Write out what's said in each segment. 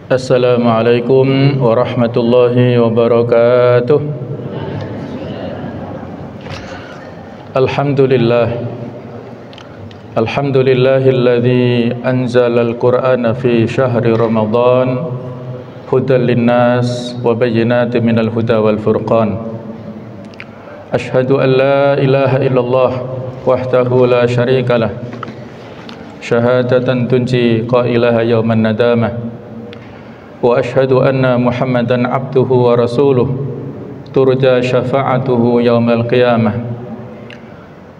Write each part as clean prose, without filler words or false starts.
Assalamualaikum warahmatullahi wabarakatuh. Alhamdulillahilladzi anzalal Qur'ana fi syahri Ramadan hudan linnas wa bayyinatin minal huda wal furqan. Ashhadu an la ilaha illallah wahdahu la syarikalah syahadatan tunji qailaha yawman nadamah. Wa ashhadu anna Muhammadan abduhu wa rasuluh turja syafa'atuhu yaumal qiyamah.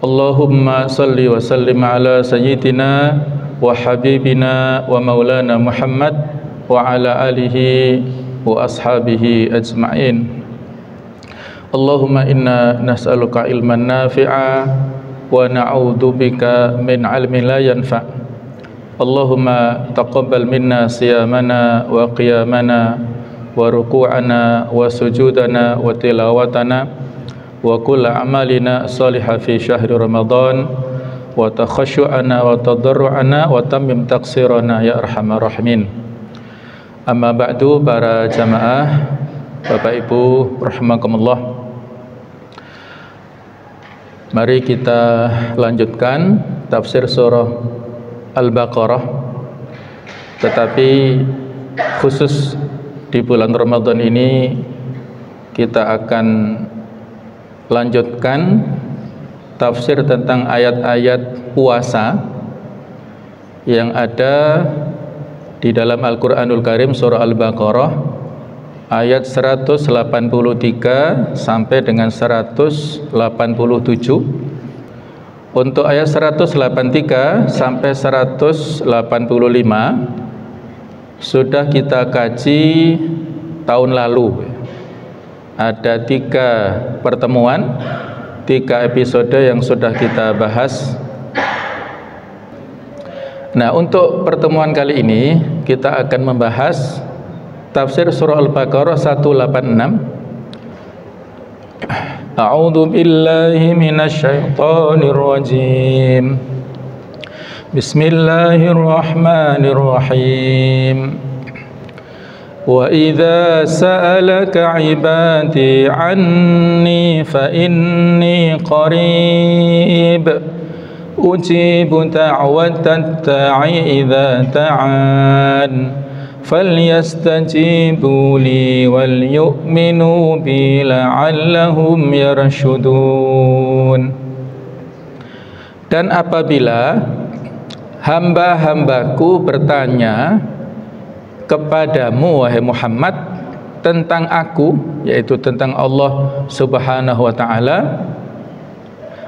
Allahumma salli wa sallim ala sayyidina wa habibina wa maulana Muhammad wa ala alihi wa ashabihi ajma'in. Allahumma inna nas'aluka ilman nafi'a wa na'udzubika min ilmin la yanfa'. Allahumma taqabbal minna siyamana wa qiyamana wa ruku'ana wa sujudana wa tilawatana wa kulla amalina salihah fi syahri Ramadan wa takhashu'ana wa tadarru'ana wa tammim taqsirana ya arhamar rahimin. Amma ba'du, para jamaah, Bapak Ibu rahimakumullah. Mari kita lanjutkan tafsir surah Al-Baqarah, tetapi khusus di bulan Ramadan ini kita akan lanjutkan tafsir tentang ayat-ayat puasa yang ada di dalam Al-Quranul Karim surah Al-Baqarah ayat 183 sampai dengan 187. Untuk ayat 183 sampai 185 sudah kita kaji tahun lalu. Ada 3 pertemuan, 3 episode yang sudah kita bahas. Nah, untuk pertemuan kali ini kita akan membahas tafsir surah Al-Baqarah 186. A'udzu billahi minasy syaithanir rajim. Bismillahirrahmanirrahim. Wa idza sa'alaka 'ibadi 'anni fa inni qarib ujibu da'watat da'i idza ta'an falyastajibu li wal yu'minu bi la'allahum yarshudun. Dan apabila hamba-hambaku bertanya kepadamu wahai Muhammad tentang aku, yaitu tentang Allah Subhanahu wa ta'ala,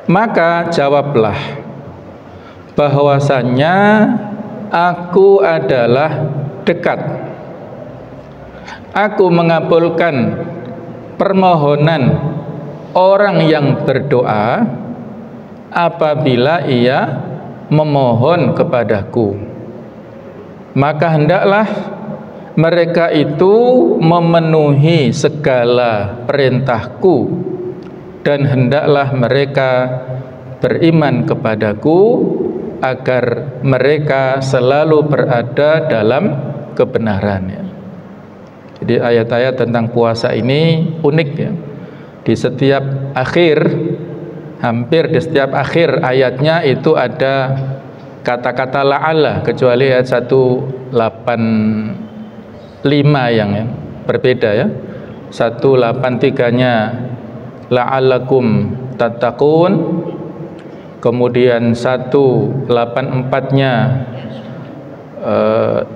maka jawablah bahwasannya aku adalah dekat. Aku mengabulkan permohonan orang yang berdoa apabila ia memohon kepadaku. Maka hendaklah mereka itu memenuhi segala perintahku, dan hendaklah mereka beriman kepadaku agar mereka selalu berada dalam kebenarannya. Jadi ayat-ayat tentang puasa ini unik ya. Di setiap akhir, hampir di setiap akhir ayatnya itu ada kata-kata la'alla, kecuali ayat 185 yang berbeda ya. 183-nya la'allakum tattaqun, kemudian 184-nya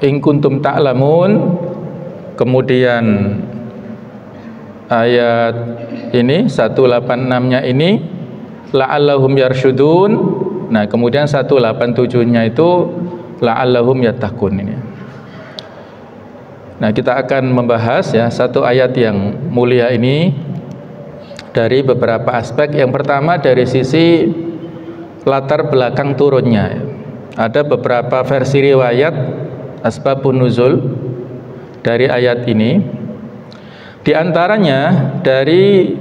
in kuntum ta'lamun, kemudian ayat ini 186-nya ini la'allahum yarshudun. Nah, kemudian 187-nya itu la'allahum yattaqun ini. Nah, kita akan membahas ya satu ayat yang mulia ini dari beberapa aspek. Yang pertama dari sisi latar belakang turunnya. Ada beberapa versi riwayat asbabun nuzul dari ayat ini. Di antaranya dari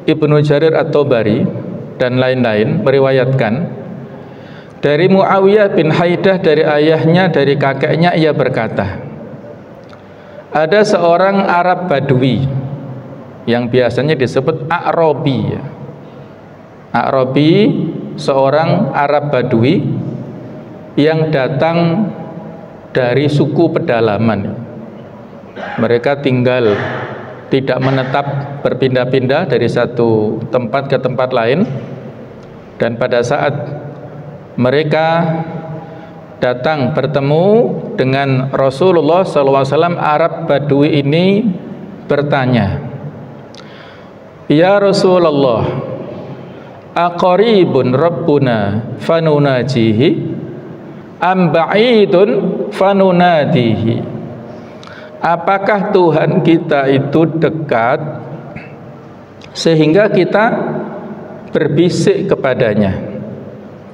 Ibnu Jarir At-Tabari dan lain-lain meriwayatkan dari Muawiyah bin Haidah dari ayahnya, dari kakeknya, ia berkata, ada seorang Arab Badui yang biasanya disebut A'rabi. A'rabi, seorang Arab Badui yang datang dari suku pedalaman. Mereka tinggal tidak menetap, berpindah-pindah dari satu tempat ke tempat lain. Dan pada saat mereka datang bertemu dengan Rasulullah SAW, Arab Badui ini bertanya, "Ya Rasulullah, aqaribun Rabbuna fanunajihi am ba'idun fanunadihi?" Apakah Tuhan kita itu dekat sehingga kita berbisik kepadanya?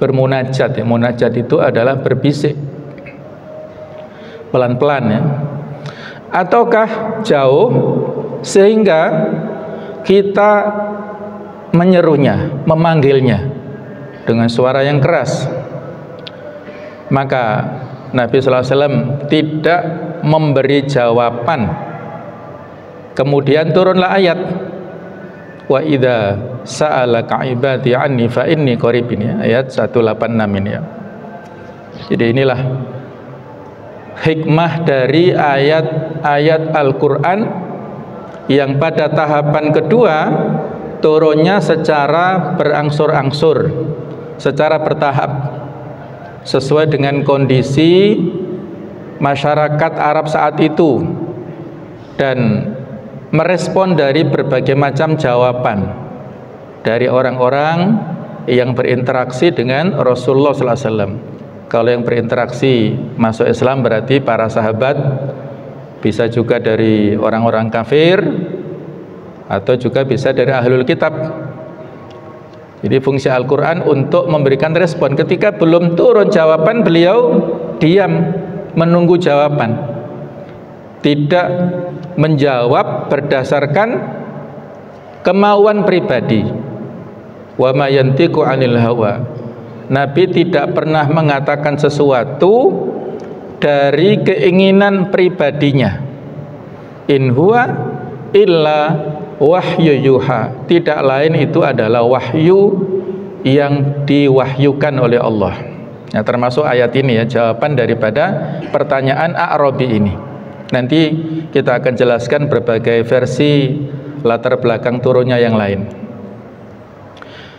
Bermunajat, ya. Munajat itu adalah berbisik pelan-pelan, ya. Ataukah jauh sehingga kita menyerunya, memanggilnya dengan suara yang keras? Maka Nabi SAW tidak memberi jawaban. Kemudian turunlah ayat, wa idza sa'alaka ibadi anni fa inni qarib, ini ayat 186 ini, ya. Jadi inilah hikmah dari ayat-ayat Al-Qur'an yang pada tahapan kedua turunnya secara berangsur-angsur, secara bertahap, sesuai dengan kondisi masyarakat Arab saat itu dan merespon dari berbagai macam jawaban dari orang-orang yang berinteraksi dengan Rasulullah SAW. Kalau yang berinteraksi masuk Islam berarti para sahabat, bisa juga dari orang-orang kafir, atau juga bisa dari ahlul kitab. Jadi fungsi Al-Quran untuk memberikan respon. Ketika belum turun jawaban, beliau diam menunggu jawaban, tidak menjawab berdasarkan kemauan pribadi. Wa ma yantiqu 'anil hawa. Nabi tidak pernah mengatakan sesuatu dari keinginan pribadinya. In huwa illa wahyu yuha. Tidak lain itu adalah wahyu yang diwahyukan oleh Allah. Nah, termasuk ayat ini, ya, jawaban daripada pertanyaan A'rabi ini. Nanti kita akan jelaskan berbagai versi latar belakang turunnya yang lain.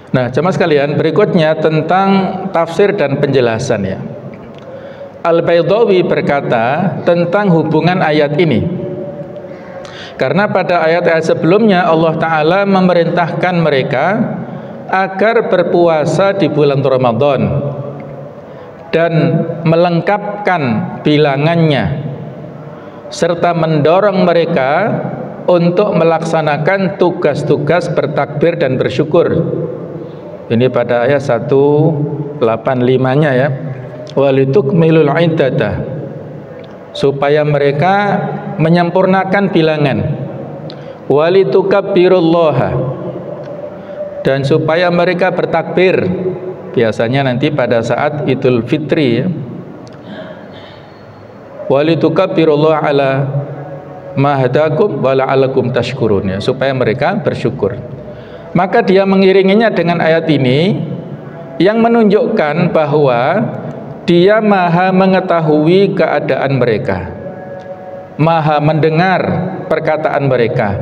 Nah, jemaah sekalian, berikutnya tentang tafsir dan penjelasan, ya. Al-Baydawi berkata tentang hubungan ayat ini. Karena pada ayat-ayat sebelumnya Allah Ta'ala memerintahkan mereka agar berpuasa di bulan Ramadan dan melengkapkan bilangannya, serta mendorong mereka untuk melaksanakan tugas-tugas bertakbir dan bersyukur. Ini pada ayat 185-nya, ya. Walitukmilul iddadah, supaya mereka menyempurnakan bilangan. Walitukabbirullaha, dan supaya mereka bertakbir. Biasanya nanti pada saat Idul Fitri, ya. Walitukabbirullaha ala ma hadakum wa la'allakum tashkurun, ya, supaya mereka bersyukur. Maka dia mengiringinya dengan ayat ini yang menunjukkan bahwa dia maha mengetahui keadaan mereka, maha mendengar perkataan mereka,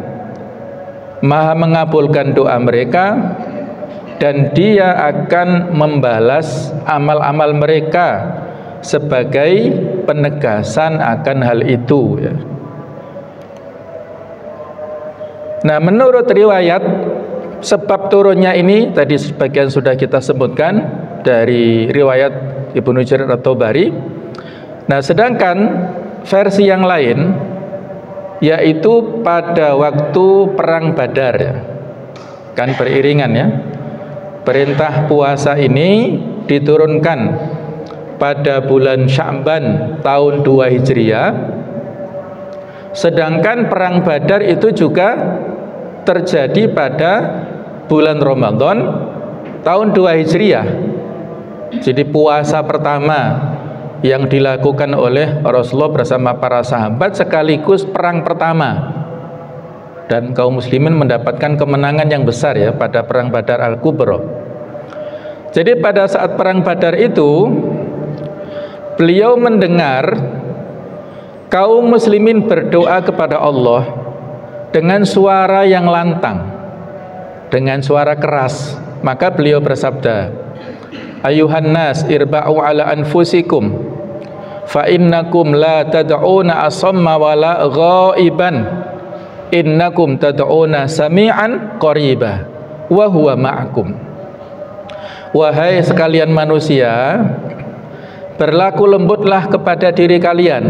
maha mengabulkan doa mereka, dan dia akan membalas amal-amal mereka sebagai penegasan akan hal itu, ya. Nah, menurut riwayat sebab turunnya ini tadi sebagian sudah kita sebutkan dari riwayat Ibnu Jarir At-Tabari. Nah, sedangkan versi yang lain yaitu pada waktu perang Badar, ya. Kan beriringan, ya. Perintah puasa ini diturunkan pada bulan Sya'ban tahun 2 Hijriah. Sedangkan perang Badar itu juga terjadi pada bulan Ramadan tahun 2 Hijriah. Jadi puasa pertama yang dilakukan oleh Rasulullah bersama para sahabat sekaligus perang pertama, dan kaum muslimin mendapatkan kemenangan yang besar ya pada perang Badar Al-Kubra. Jadi pada saat perang Badar itu beliau mendengar kaum muslimin berdoa kepada Allah dengan suara yang lantang, dengan suara keras. Maka beliau bersabda, ayuhan nas irba'u ala anfusikum fa innakum la tad'una asamma wala ghaiban innakum tad'una sami'an qariba wa huwa ma'akum. Wahai sekalian manusia, berlaku lembutlah kepada diri kalian.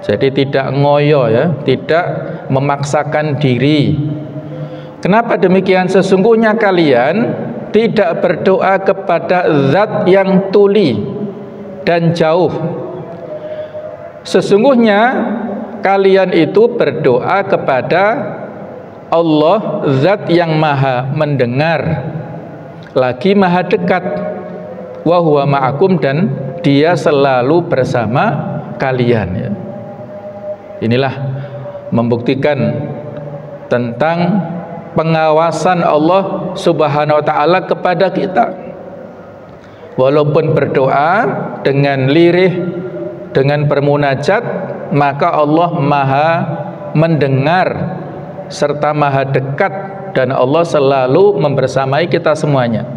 Jadi tidak ngoyo ya, tidak memaksakan diri. Kenapa demikian? Sesungguhnya kalian tidak berdoa kepada zat yang tuli dan jauh. Sesungguhnya kalian itu berdoa kepada Allah, zat yang maha mendengar lagi maha dekat, wa huwa ma'akum, dan dia selalu bersama kalian ya. Inilah membuktikan tentang pengawasan Allah Subhanahu wa ta'ala kepada kita. Walaupun berdoa dengan lirih, dengan bermunajat, maka Allah maha mendengar serta maha dekat, dan Allah selalu membersamai kita semuanya.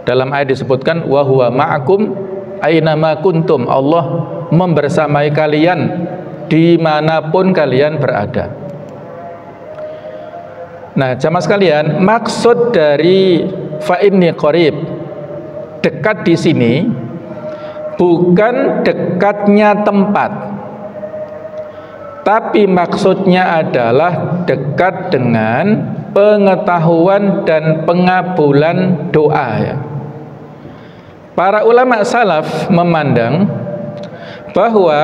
Dalam ayat disebutkan wa huwa ma'akum ainama kuntum, Allah membersamai kalian dimanapun kalian berada. Nah, jamaah sekalian, maksud dari fa inni qarib, dekat di sini bukan dekatnya tempat, tapi maksudnya adalah dekat dengan pengetahuan dan pengabulan doa ya. Para ulama salaf memandang bahwa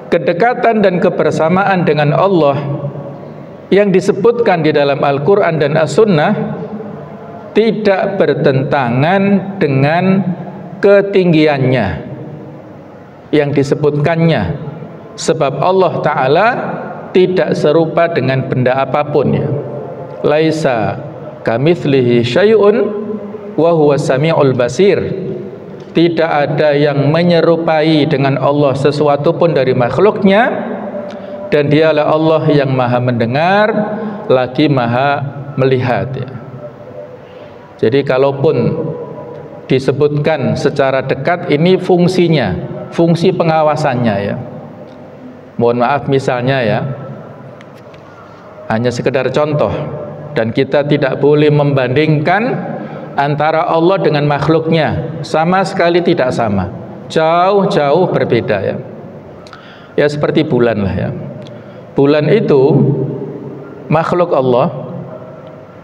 kedekatan dan kebersamaan dengan Allah yang disebutkan di dalam Al-Quran dan As-Sunnah tidak bertentangan dengan ketinggiannya yang disebutkannya, sebab Allah Ta'ala tidak serupa dengan benda apapun ya. Laisa kamitslihi syai'un wa huwa samiul basir. Tidak ada yang menyerupai dengan Allah sesuatu pun dari makhluknya, dan dialah Allah yang maha mendengar lagi maha melihat ya. Jadi kalaupun disebutkan secara dekat, ini fungsinya, fungsi pengawasannya ya. Mohon maaf misalnya ya, hanya sekedar contoh, dan kita tidak boleh membandingkan antara Allah dengan makhluknya, sama sekali tidak sama, jauh-jauh berbeda ya. Ya seperti bulan lah ya. Bulan itu makhluk Allah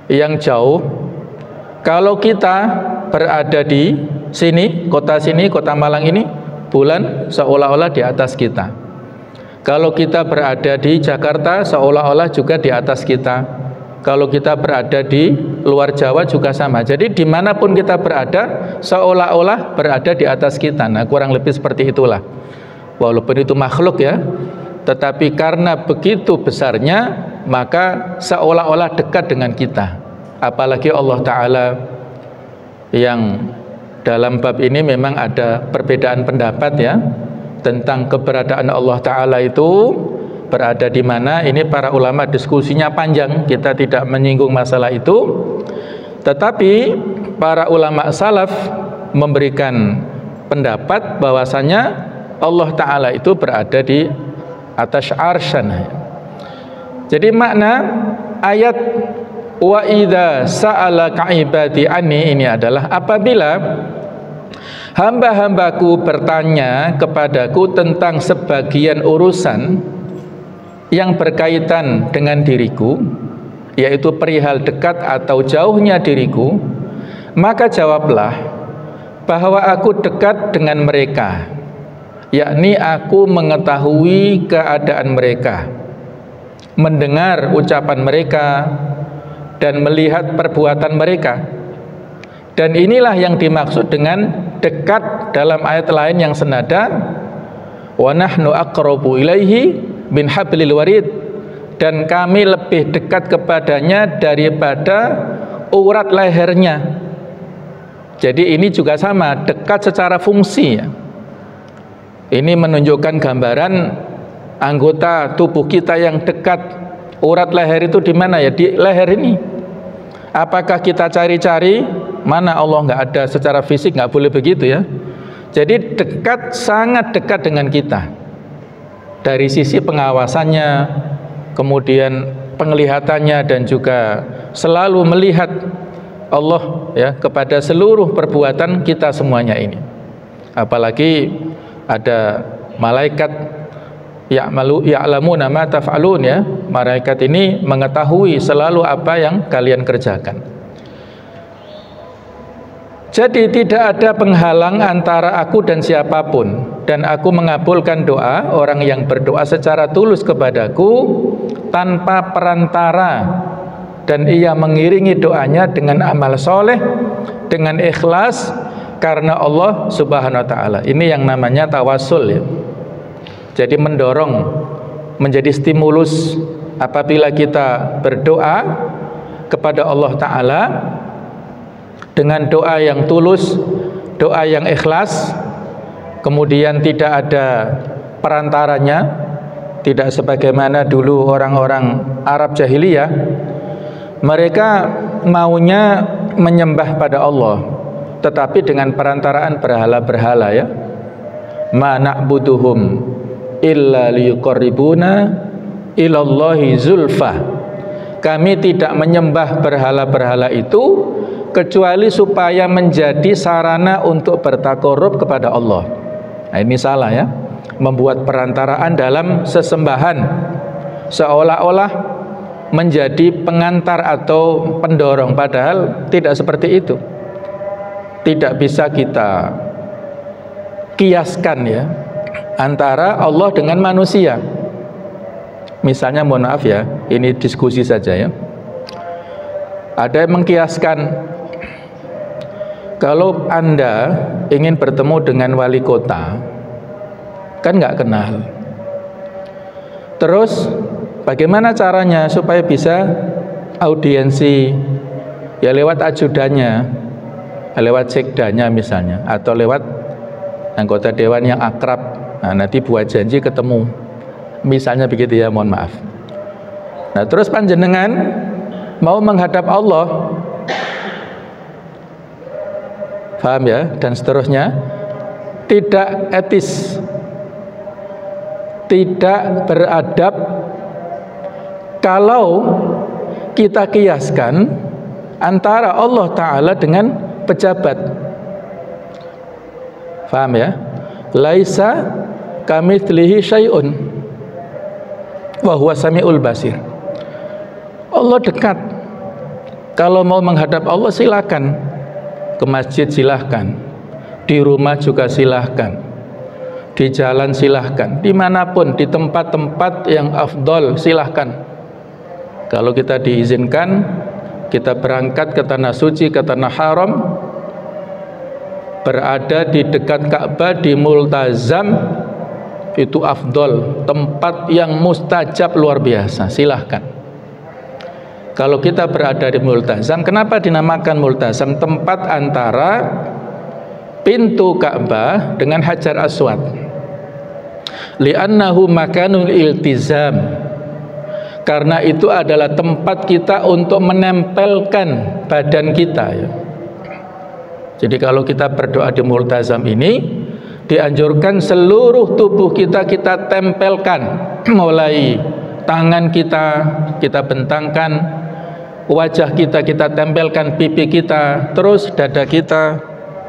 yang jauh. Kalau kita berada di sini, kota Malang ini, bulan seolah-olah di atas kita. Kalau kita berada di Jakarta, seolah-olah juga di atas kita. Kalau kita berada di luar Jawa juga sama. Jadi dimanapun kita berada, seolah-olah berada di atas kita. Nah, kurang lebih seperti itulah. Walaupun itu makhluk ya, tetapi karena begitu besarnya, maka seolah-olah dekat dengan kita. Apalagi Allah Ta'ala yang dalam bab ini memang ada perbedaan pendapat ya, tentang keberadaan Allah Ta'ala itu berada di mana. Ini para ulama diskusinya panjang, kita tidak menyinggung masalah itu. Tetapi para ulama salaf memberikan pendapat bahwasanya Allah Ta'ala itu berada di atas arsy. Jadi makna ayat wa idza sa'alaka ibadi anni ini adalah apabila hamba-hambaku bertanya kepadaku tentang sebagian urusan yang berkaitan dengan diriku, yaitu perihal dekat atau jauhnya diriku, maka jawablah bahwa aku dekat dengan mereka, yakni aku mengetahui keadaan mereka, mendengar ucapan mereka, dan melihat perbuatan mereka. Dan inilah yang dimaksud dengan dekat dalam ayat lain yang senada, wa nahnu aqrabu ilaihi min hablil warid, dan kami lebih dekat kepadanya daripada urat lehernya. Jadi ini juga sama, dekat secara fungsi ya. Ini menunjukkan gambaran anggota tubuh kita yang dekat. Urat leher itu di mana ya? Di leher ini. Apakah kita cari-cari? Mana Allah nggak ada secara fisik, nggak boleh begitu ya. Jadi dekat, sangat dekat dengan kita. Dari sisi pengawasannya, kemudian penglihatannya, dan juga selalu melihat Allah ya kepada seluruh perbuatan kita semuanya ini. Apalagi ada malaikat ya'lamuna ma taf'alun ya. Malaikat ini mengetahui selalu apa yang kalian kerjakan. Jadi tidak ada penghalang antara aku dan siapapun, dan aku mengabulkan doa orang yang berdoa secara tulus kepadaku tanpa perantara, dan ia mengiringi doanya dengan amal soleh, dengan ikhlas karena Allah Subhanahu wa ta'ala. Ini yang namanya tawasul ya. Jadi mendorong, menjadi stimulus apabila kita berdoa kepada Allah Ta'ala dengan doa yang tulus, doa yang ikhlas, kemudian tidak ada perantaranya, tidak sebagaimana dulu orang-orang Arab jahiliyah. Mereka maunya menyembah pada Allah, tetapi dengan perantaraan berhala-berhala ya. Ma na'buduhum illa liyuqarribuna ilallahi zulfa. Kami tidak menyembah berhala-berhala itu kecuali supaya menjadi sarana untuk bertakorup kepada Allah. Nah, ini salah ya, membuat perantaraan dalam sesembahan seolah-olah menjadi pengantar atau pendorong, padahal tidak seperti itu. Tidak bisa kita kiaskan ya antara Allah dengan manusia. Misalnya, mohon maaf ya, ini diskusi saja ya. Ada yang mengkiaskan, kalau Anda ingin bertemu dengan wali kota, kan nggak kenal. Terus bagaimana caranya supaya bisa audiensi? Ya lewat ajudannya, lewat sekdanya misalnya, atau lewat anggota dewan yang akrab. Nah, nanti buat janji ketemu, misalnya begitu ya, mohon maaf. Nah, terus panjenengan mau menghadap Allah, paham ya, dan seterusnya, tidak etis, tidak beradab kalau kita kiaskan antara Allah Ta'ala dengan pejabat. Paham ya? Laisa kamitslihi syai'un wa huwa samiul basir. Allah dekat. Kalau mau menghadap Allah silakan, ke masjid silahkan, di rumah juga silahkan, di jalan silahkan, dimanapun, di tempat-tempat yang afdol silahkan. Kalau kita diizinkan, kita berangkat ke tanah suci, ke tanah haram, berada di dekat Ka'bah, di Multazam, itu afdol, tempat yang mustajab luar biasa, silahkan. Kalau kita berada di Multazam, kenapa dinamakan Multazam? Tempat antara pintu Ka'bah dengan Hajar Aswad. Li'annahu makanul iltizam. Karena itu adalah tempat kita untuk menempelkan badan kita ya. Jadi kalau kita berdoa di Multazam ini, dianjurkan seluruh tubuh kita tempelkan, mulai tangan kita bentangkan, wajah kita tempelkan, pipi kita, terus dada kita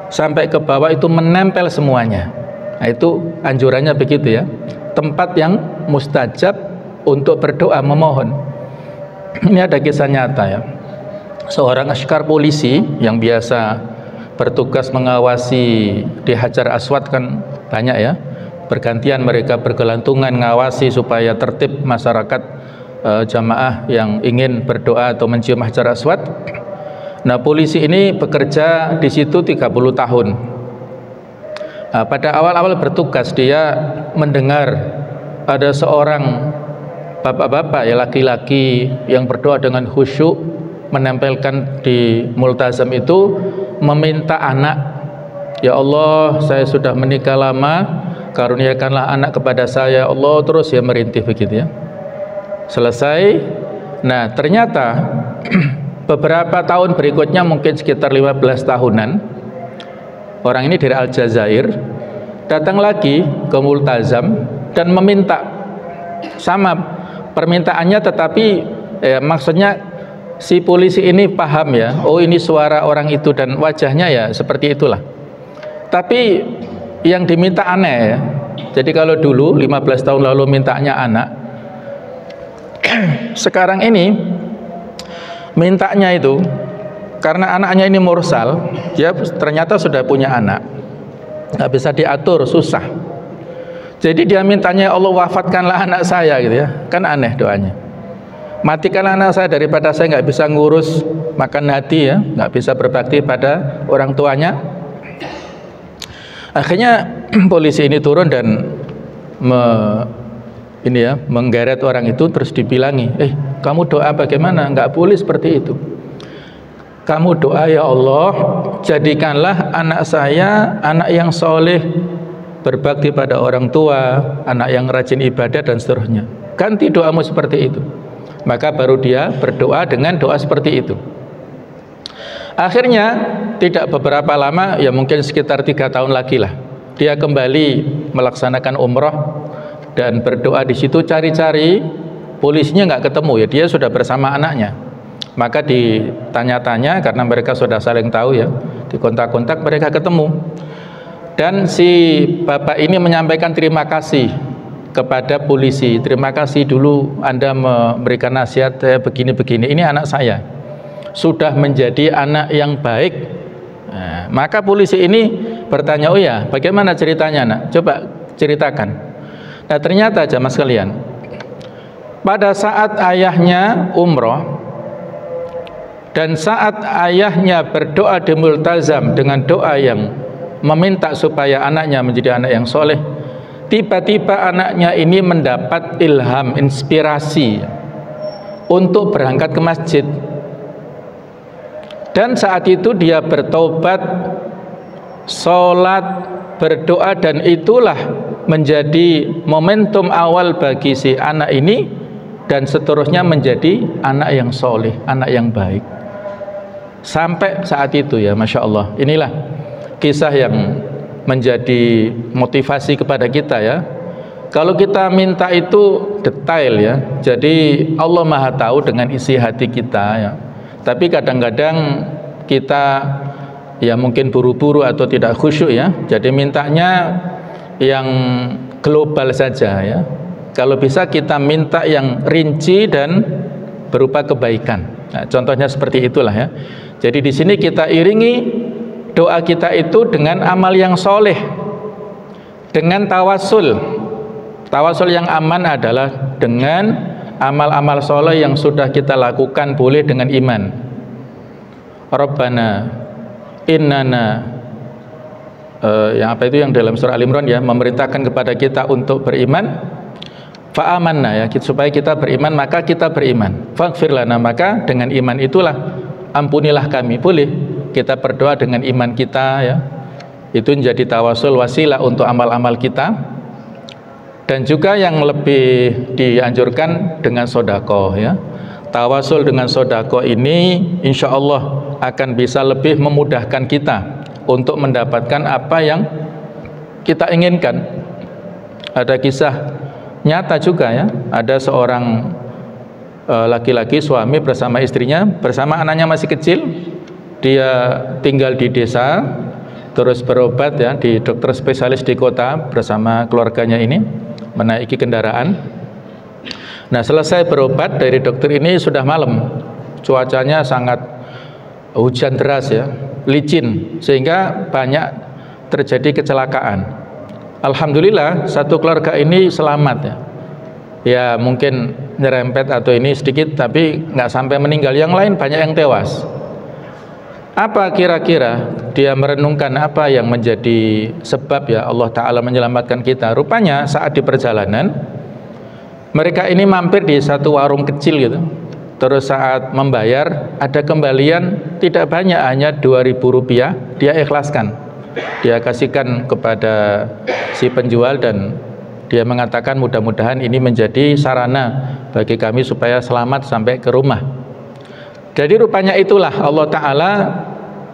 sampai ke bawah, itu menempel semuanya. Nah, itu anjurannya begitu ya. Tempat yang mustajab untuk berdoa, memohon. Ini ada kisah nyata ya. Seorang askar polisi yang biasa bertugas mengawasi di Hajar Aswad, kan banyak ya, bergantian mereka bergelantungan ngawasi supaya tertib masyarakat jamaah yang ingin berdoa atau mencium Hajar Aswad. Nah, polisi ini bekerja di situ 30 tahun. Nah, pada awal-awal bertugas dia mendengar ada seorang bapak-bapak ya, laki-laki yang berdoa dengan khusyuk, menempelkan di multazam itu, meminta anak. Ya Allah, saya sudah menikah lama, karuniakanlah anak kepada saya Allah, terus ya merintih begitu ya. Selesai. Nah, ternyata beberapa tahun berikutnya, mungkin sekitar 15 tahunan, orang ini dari Aljazair datang lagi ke multazam dan meminta sama permintaannya, tetapi maksudnya si polisi ini paham ya, oh ini suara orang itu dan wajahnya ya seperti itulah. Tapi yang diminta aneh ya. Jadi kalau dulu 15 tahun lalu mintanya anak, sekarang ini mintanya itu karena anaknya ini mursal, dia ternyata sudah punya anak, nggak bisa diatur, susah. Jadi dia mintanya, Allah wafatkanlah anak saya gitu ya, kan aneh doanya. Matikanlah anak saya daripada saya nggak bisa ngurus makan hati ya, nggak bisa berbakti pada orang tuanya. Akhirnya polisi ini turun dan menggeret orang itu, terus dibilangi, kamu doa bagaimana? Nggak boleh seperti itu. Kamu doa, ya Allah, jadikanlah anak saya anak yang soleh, berbakti pada orang tua, anak yang rajin ibadah dan seterusnya. Ganti doamu seperti itu. Maka baru dia berdoa dengan doa seperti itu. Akhirnya tidak beberapa lama, ya mungkin sekitar 3 tahun lagi lah, dia kembali melaksanakan umroh dan berdoa di situ, cari-cari, polisinya nggak ketemu ya, dia sudah bersama anaknya. Maka ditanya-tanya karena mereka sudah saling tahu ya, dikontak-kontak, mereka ketemu. Dan si bapak ini menyampaikan terima kasih kepada polisi. Terima kasih dulu Anda memberikan nasihat saya begini-begini. Ini anak saya sudah menjadi anak yang baik. Nah, maka polisi ini bertanya, oh ya, bagaimana ceritanya nak? Coba ceritakan. Nah, ternyata jamaah sekalian, pada saat ayahnya umroh dan saat ayahnya berdoa di multazam dengan doa yang meminta supaya anaknya menjadi anak yang soleh, tiba-tiba anaknya ini mendapat ilham, inspirasi untuk berangkat ke masjid. Dan saat itu dia bertobat, sholat, berdoa, dan itulah menjadi momentum awal bagi si anak ini, dan seterusnya menjadi anak yang soleh, anak yang baik. Sampai saat itu ya, Masya Allah. Inilah kisah yang menjadi motivasi kepada kita ya. Kalau kita minta itu detail ya, jadi Allah Maha tahu dengan isi hati kita ya. Tapi kadang-kadang kita ya mungkin buru-buru atau tidak khusyuk ya, jadi mintanya yang global saja ya. Kalau bisa kita minta yang rinci dan berupa kebaikan. Nah, contohnya seperti itulah ya. Jadi di sini kita iringi doa kita itu dengan amal yang soleh, dengan tawasul. Tawasul yang aman adalah dengan amal-amal soleh yang sudah kita lakukan, boleh dengan iman. Rabbana innana yang apa itu yang dalam surah Al-Imran ya, memerintahkan kepada kita untuk beriman. Fa'amanna ya, supaya kita beriman, maka kita beriman. Faghfir lana, maka dengan iman itulah ampunilah kami. Boleh kita berdoa dengan iman kita ya. Itu menjadi tawasul, wasilah untuk amal-amal kita. Dan juga yang lebih dianjurkan dengan sodako ya. Tawasul dengan sodako ini insya Allah akan bisa lebih memudahkan kita untuk mendapatkan apa yang kita inginkan. Ada kisah nyata juga ya, ada seorang laki-laki suami bersama istrinya, bersama anaknya masih kecil, dia tinggal di desa, terus berobat ya di dokter spesialis di kota bersama keluarganya ini, menaiki kendaraan. Nah, selesai berobat dari dokter ini sudah malam, cuacanya sangat hujan deras ya, licin, sehingga banyak terjadi kecelakaan. Alhamdulillah satu keluarga ini selamat ya. Ya mungkin nyerempet atau ini sedikit, tapi nggak sampai meninggal. Yang lain banyak yang tewas. Apa kira-kira dia merenungkan apa yang menjadi sebab ya Allah Ta'ala menyelamatkan kita? Rupanya saat di perjalanan mereka ini mampir di satu warung kecil gitu. Terus saat membayar ada kembalian tidak banyak, hanya 2.000 rupiah. Dia ikhlaskan, dia kasihkan kepada si penjual, dan dia mengatakan mudah-mudahan ini menjadi sarana bagi kami supaya selamat sampai ke rumah. Jadi rupanya itulah Allah Ta'ala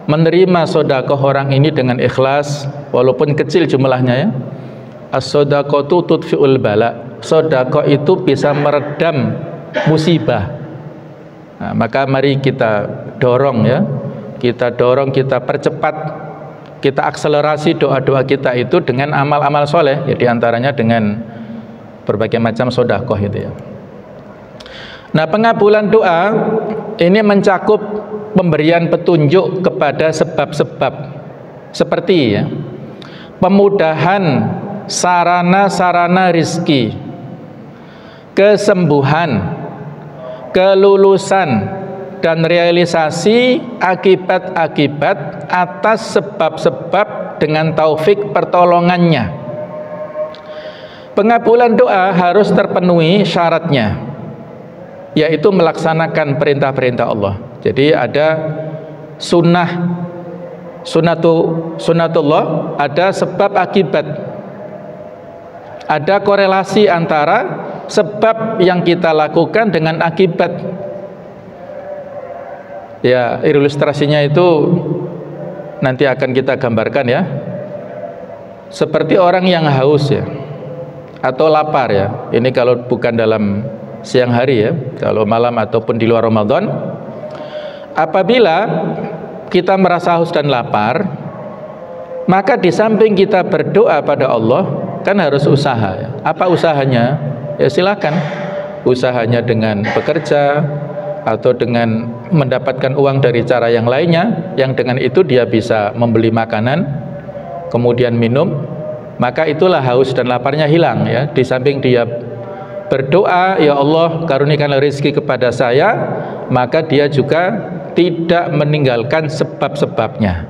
menerima sedekah orang ini dengan ikhlas, walaupun kecil jumlahnya ya. As-shadaqatu tudfi'ul bala. Sedekah itu bisa meredam musibah. Nah, maka mari kita dorong ya, kita dorong, kita percepat, kita akselerasi doa-doa kita itu dengan amal-amal soleh ya, diantaranya dengan berbagai macam sedekah itu ya. Nah, pengabulan doa ini mencakup pemberian petunjuk kepada sebab-sebab seperti ya, pemudahan sarana-sarana rizki, kesembuhan, kelulusan, dan realisasi akibat-akibat atas sebab-sebab dengan taufik pertolongannya. Pengabulan doa harus terpenuhi syaratnya, yaitu melaksanakan perintah-perintah Allah. Jadi ada sunnatullah, ada sebab akibat, ada korelasi antara sebab yang kita lakukan dengan akibat. Ya, ilustrasinya itu nanti akan kita gambarkan ya. Seperti orang yang haus ya, atau lapar ya. Ini kalau bukan dalam siang hari ya, kalau malam ataupun di luar Ramadan. Apabila kita merasa haus dan lapar, maka di samping kita berdoa pada Allah, kan harus usaha ya. Apa usahanya? Ya silakan, usahanya dengan bekerja atau dengan mendapatkan uang dari cara yang lainnya, yang dengan itu dia bisa membeli makanan kemudian minum, maka itulah haus dan laparnya hilang ya. Di samping dia berdoa, ya Allah karunikanlah rezeki kepada saya, maka dia juga tidak meninggalkan sebab-sebabnya.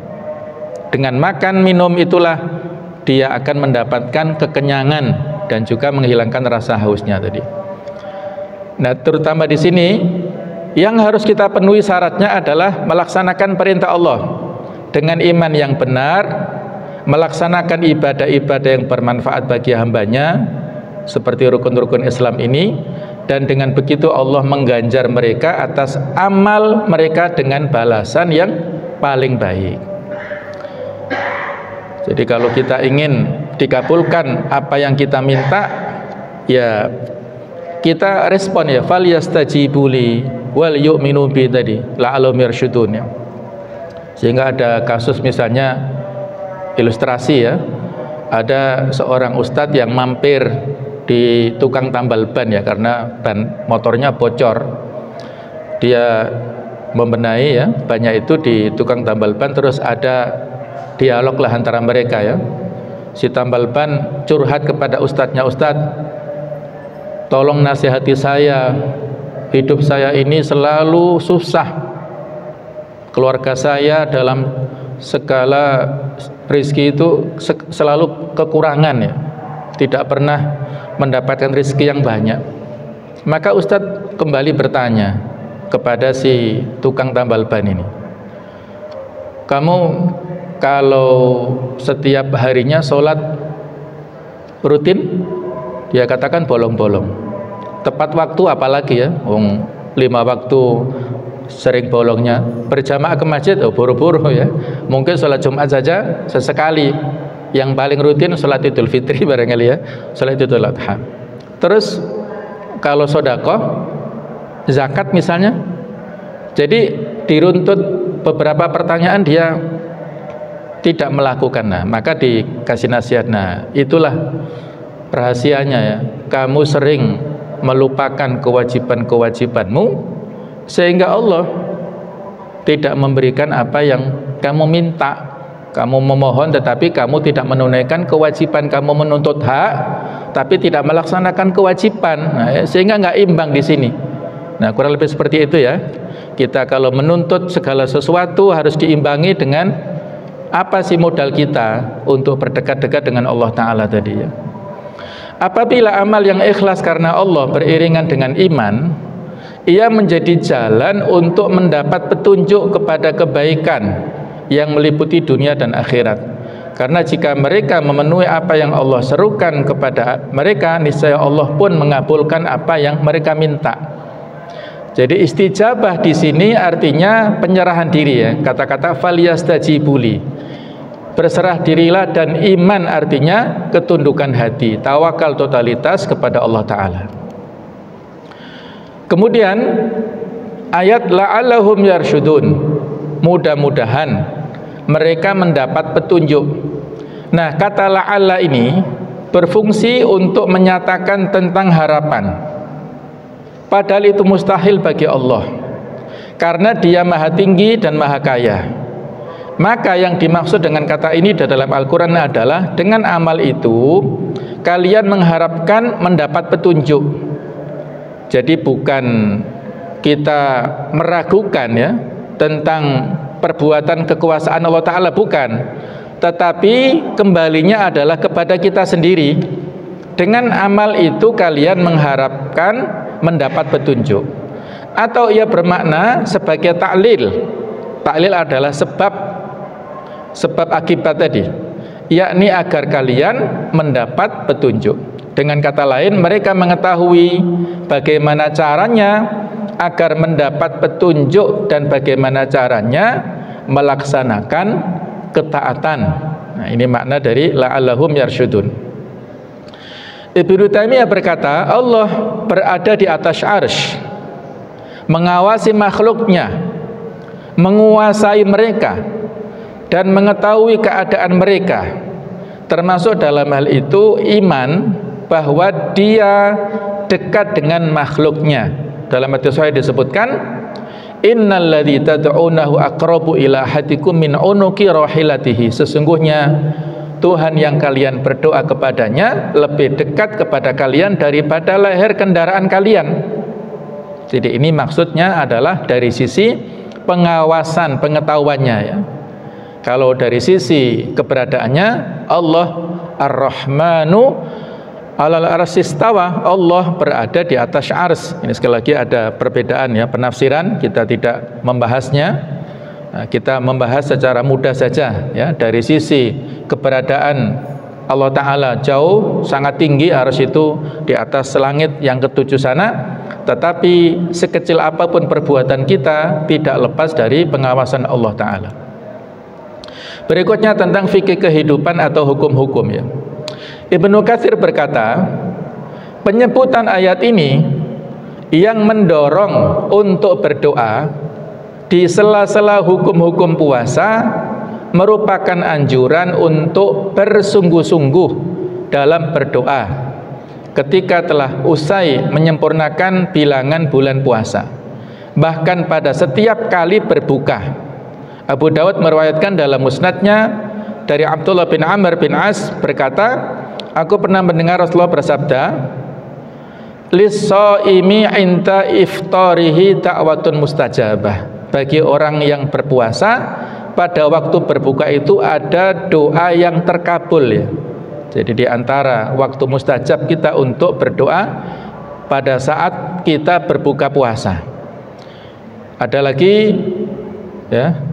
Dengan makan minum itulah dia akan mendapatkan kekenyangan dan juga menghilangkan rasa hausnya tadi. Nah, terutama di sini yang harus kita penuhi syaratnya adalah melaksanakan perintah Allah dengan iman yang benar, melaksanakan ibadah-ibadah yang bermanfaat bagi hambanya seperti rukun-rukun Islam ini, dan dengan begitu Allah mengganjar mereka atas amal mereka dengan balasan yang paling baik. Jadi kalau kita ingin dikabulkan apa yang kita minta, ya kita respon ya, fal yastajibuli wal yu'minu bi tadi la'allahum yarsyudun ya. Sehingga ada kasus misalnya ilustrasi ya, ada seorang ustadz yang mampir di tukang tambal ban ya, karena ban motornya bocor. Dia membenahi ya bannya itu di tukang tambal ban, terus ada dialog lah antara mereka ya. Si tambal ban curhat kepada ustadznya, "Ustadz, tolong nasihati saya, hidup saya ini selalu susah, keluarga saya dalam segala rezeki itu selalu kekurangan ya, tidak pernah mendapatkan rezeki yang banyak." Maka ustadz kembali bertanya kepada si tukang tambal ban ini, "Kamu kalau setiap harinya sholat rutin?" Dia katakan bolong-bolong. Tepat waktu apalagi ya, 5 waktu sering bolongnya. Berjamaah ke masjid, buru-buru ya. Mungkin sholat Jumat saja sesekali. Yang paling rutin sholat Idul Fitri barangkali ya, sholat Idul Adha. Terus kalau sedekah, zakat misalnya, jadi diruntut beberapa pertanyaan dia tidak melakukan. Nah, maka dikasih nasihat. Nah, itulah rahasianya ya. Kamu sering melupakan kewajiban-kewajibanmu sehingga Allah tidak memberikan apa yang kamu minta. Kamu memohon tetapi kamu tidak menunaikan kewajiban, kamu menuntut hak tapi tidak melaksanakan kewajiban. Nah, sehingga nggak imbang di sini. Nah, kurang lebih seperti itu ya. Kita kalau menuntut segala sesuatu harus diimbangi dengan apa sih modal kita untuk berdekat-dekat dengan Allah Ta'ala tadi ya. Apabila amal yang ikhlas karena Allah beriringan dengan iman, ia menjadi jalan untuk mendapat petunjuk kepada kebaikan yang meliputi dunia dan akhirat. Karena jika mereka memenuhi apa yang Allah serukan kepada mereka, niscaya Allah pun mengabulkan apa yang mereka minta. Jadi istijabah di sini artinya penyerahan diri ya. Kata-kata faliyastajibuli, berserah dirilah, dan iman artinya ketundukan hati, tawakal totalitas kepada Allah Ta'ala. Kemudian ayat la'allahum yarsyudun, mudah-mudahan mereka mendapat petunjuk. Nah, kata la'alla ini berfungsi untuk menyatakan tentang harapan. Padahal itu mustahil bagi Allah, karena Dia maha tinggi dan maha kaya. Maka yang dimaksud dengan kata ini dalam Al-Quran adalah dengan amal itu kalian mengharapkan mendapat petunjuk. Jadi bukan kita meragukan ya tentang perbuatan kekuasaan Allah Ta'ala, bukan, tetapi kembalinya adalah kepada kita sendiri. Dengan amal itu kalian mengharapkan mendapat petunjuk. Atau ia bermakna sebagai taklil. Taklil adalah sebab akibat tadi, yakni agar kalian mendapat petunjuk. Dengan kata lain, mereka mengetahui bagaimana caranya agar mendapat petunjuk dan bagaimana caranya melaksanakan ketaatan. Nah, ini makna dari la'allahum yarsyudun. Ibnu Taimiyah berkata, Allah berada di atas arsy, mengawasi makhluknya, menguasai mereka, dan mengetahui keadaan mereka. Termasuk dalam hal itu iman bahwa Dia dekat dengan makhluknya. Dalam hadis sahih disebutkan, innalladzi tad'unahu aqrabu ila ahadikum min unuqi rahilatihi. Sesungguhnya Tuhan yang kalian berdoa kepadanya lebih dekat kepada kalian daripada leher kendaraan kalian. Jadi ini maksudnya adalah dari sisi pengawasan, pengetahuannya ya. Kalau dari sisi keberadaannya, Allah Ar-Rahmanu alal arsy istawa, Allah berada di atas ars. Ini sekali lagi ada perbedaan ya, penafsiran, kita tidak membahasnya. Nah, kita membahas secara mudah saja ya, dari sisi keberadaan Allah Ta'ala jauh, sangat tinggi, arsy itu di atas langit yang ketujuh sana. Tetapi sekecil apapun perbuatan kita tidak lepas dari pengawasan Allah Ta'ala. Berikutnya tentang fikih kehidupan atau hukum-hukum ya. Ibnu Katsir berkata, penyebutan ayat ini yang mendorong untuk berdoa di sela-sela hukum-hukum puasa merupakan anjuran untuk bersungguh-sungguh dalam berdoa ketika telah usai menyempurnakan bilangan bulan puasa, bahkan pada setiap kali berbuka. Abu Dawud meriwayatkan dalam musnadnya dari Abdullah bin Amr bin As berkata, aku pernah mendengar Rasulullah bersabda, lis-shaimi 'inda iftarihi da'watun mustajabah. Bagi orang yang berpuasa pada waktu berbuka itu ada doa yang terkabul ya. Jadi di antara waktu mustajab kita untuk berdoa pada saat kita berbuka puasa. Ada lagi ya.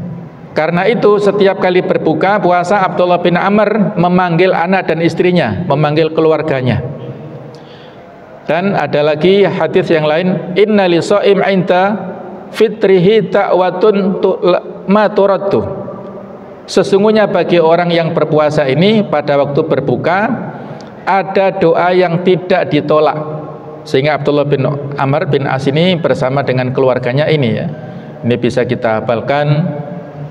Karena itu setiap kali berbuka puasa Abdullah bin Amr memanggil anak dan istrinya, memanggil keluarganya. Dan ada lagi hadis yang lain, inna lis-shaim 'inda fitrihi ta'watun ma turaddu. Sesungguhnya bagi orang yang berpuasa ini pada waktu berbuka ada doa yang tidak ditolak. Sehingga Abdullah bin Amr bin As ini bersama dengan keluarganya ini ya, ini bisa kita hafalkan